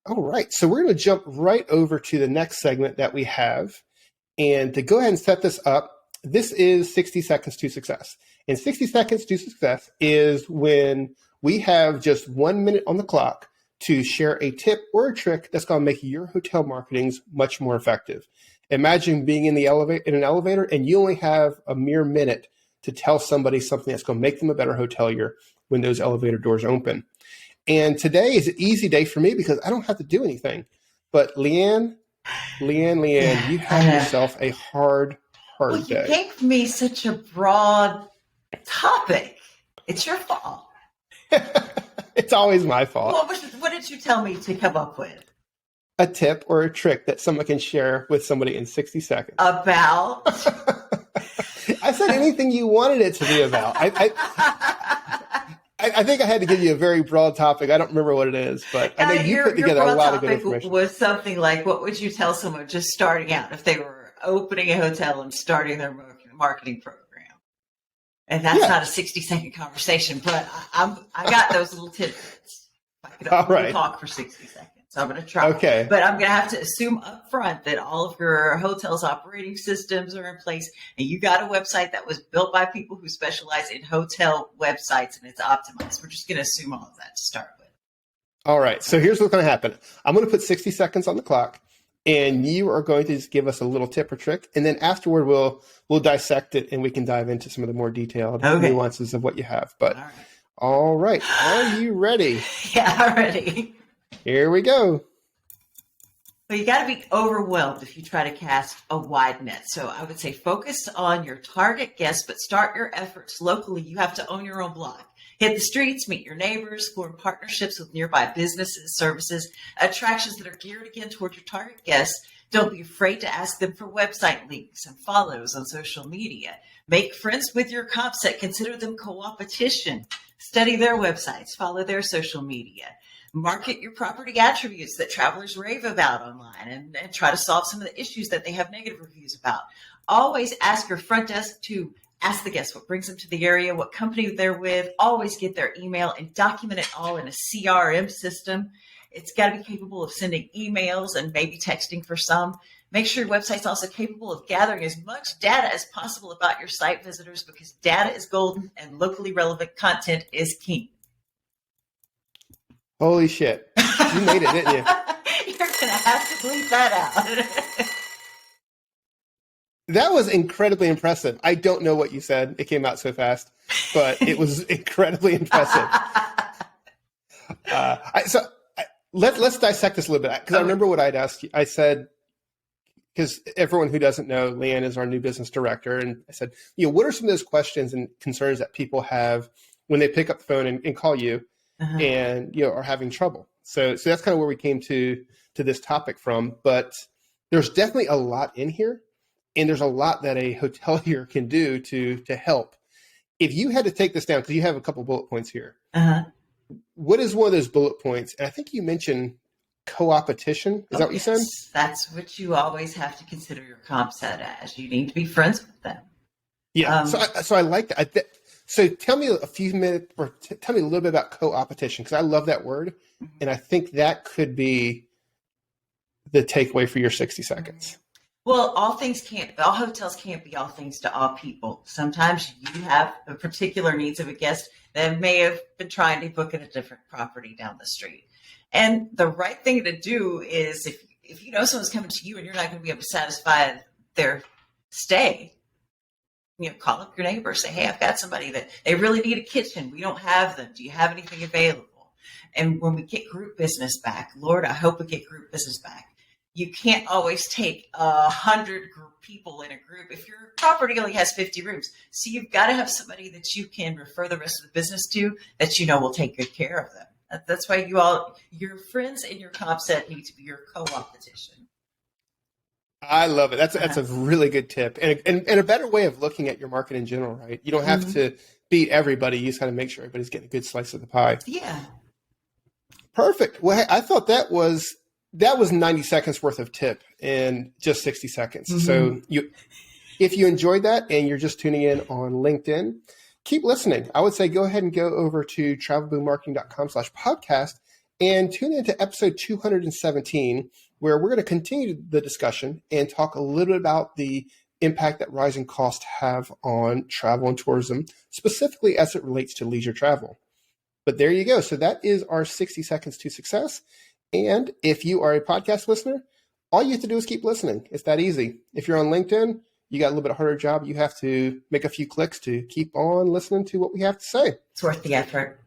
All right. So we're going to jump right over to the next segment that we have. And to go ahead and set this up, this is 60 Seconds to Success. And 60 Seconds to Success is when we have just 1 minute on the clock to share a tip or a trick that's going to make your hotel marketing much more effective. Imagine being in an elevator and you only have a mere minute to tell somebody something that's going to make them a better hotelier when those elevator doors open. And today is an easy day for me because I don't have to do anything. But Leanne, you have yourself a hard day. You gave me such a broad topic. It's your fault. It's always my fault. What did you tell me to come up with? A tip or a trick that someone can share with somebody in 60 seconds. About? I said anything you wanted it to be about. I think I had to give you a very broad topic. I don't remember what it is, but I think you put together a lot of good information. Was something like, what would you tell someone just starting out if they were opening a hotel and starting their marketing program? And that's not a 60-second conversation, but I got those little tidbits. I could only talk for 60 seconds. So I'm going to try. Okay. But I'm going to have to assume up front that all of your hotel's operating systems are in place and you got a website that was built by people who specialize in hotel websites and it's optimized. We're just going to assume all of that to start with. All right. So here's what's going to happen. I'm going to put 60 seconds on the clock and you are going to just give us a little tip or trick. And then afterward, we'll dissect it and we can dive into some of the more detailed nuances of what you have. But all right. Are you ready? Yeah, I'm ready. Here we go. Well, you got to be overwhelmed if you try to cast a wide net. So I would say focus on your target guests, but start your efforts locally. You have to own your own block. Hit the streets, meet your neighbors, form partnerships with nearby businesses, services, attractions that are geared again toward your target guests. Don't be afraid to ask them for website links and follows on social media. Make friends with your comp set. Consider them Coopetition. Study their websites. Follow their social media. Market your property attributes that travelers rave about online and try to solve some of the issues that they have negative reviews about. Always ask your front desk to ask the guests what brings them to the area, what company they're with. Always get their email and document it all in a CRM system. It's got to be capable of sending emails and maybe texting for some. Make sure your website's also capable of gathering as much data as possible about your site visitors because data is golden and locally relevant content is king. Holy shit. You made it, didn't you? You're going to have to bleep that out. That was incredibly impressive. I don't know what you said. It came out so fast, but it was incredibly impressive. Let's dissect this a little bit because I remember what I'd asked you. I said, because everyone who doesn't know, Leanne is our new business director. And I said, what are some of those questions and concerns that people have when they pick up the phone and call you? And are having trouble. So that's kind of where we came to this topic from. But there's definitely a lot in here, and there's a lot that a hotelier can do to help. If you had to take this down, because you have a couple bullet points here, what is one of those bullet points? And I think you mentioned Coopetition. Is that what you said? That's what you always have to consider your comp set as. You need to be friends with them. Yeah. So I like that. So tell me a few minutes, or tell me a little bit about Coopetition, because I love that word, and I think that could be the takeaway for your 60 seconds. Well, all hotels can't be all things to all people. Sometimes you have the particular needs of a guest that may have been trying to book at a different property down the street. And the right thing to do is if you know someone's coming to you and you're not going to be able to satisfy their stay, call up your neighbor, say, hey, I've got somebody that they really need a kitchen. We don't have them. Do you have anything available? And when we get group business back, Lord, I hope we get group business back. You can't always take 100 people in a group if your property only has 50 rooms. So you've got to have somebody that you can refer the rest of the business to that will take good care of them. That's why your friends in your comp set need to be your Coopetition. I love it. That's a really good tip and a better way of looking at your market in general, right? You don't have to beat everybody. You just got to make sure everybody's getting a good slice of the pie. Yeah. Perfect. Well, hey, I thought that was 90 seconds worth of tip in just 60 seconds. So if you enjoyed that and you're just tuning in on LinkedIn, keep listening. I would say go ahead and go over to travelboommarketing.com/podcast And tune into episode 217, where we're going to continue the discussion and talk a little bit about the impact that rising costs have on travel and tourism, specifically as it relates to leisure travel. But there you go. So that is our 60 seconds to success. And if you are a podcast listener, all you have to do is keep listening. It's that easy. If you're on LinkedIn, you got a little bit harder job. You have to make a few clicks to keep on listening to what we have to say. It's worth the effort.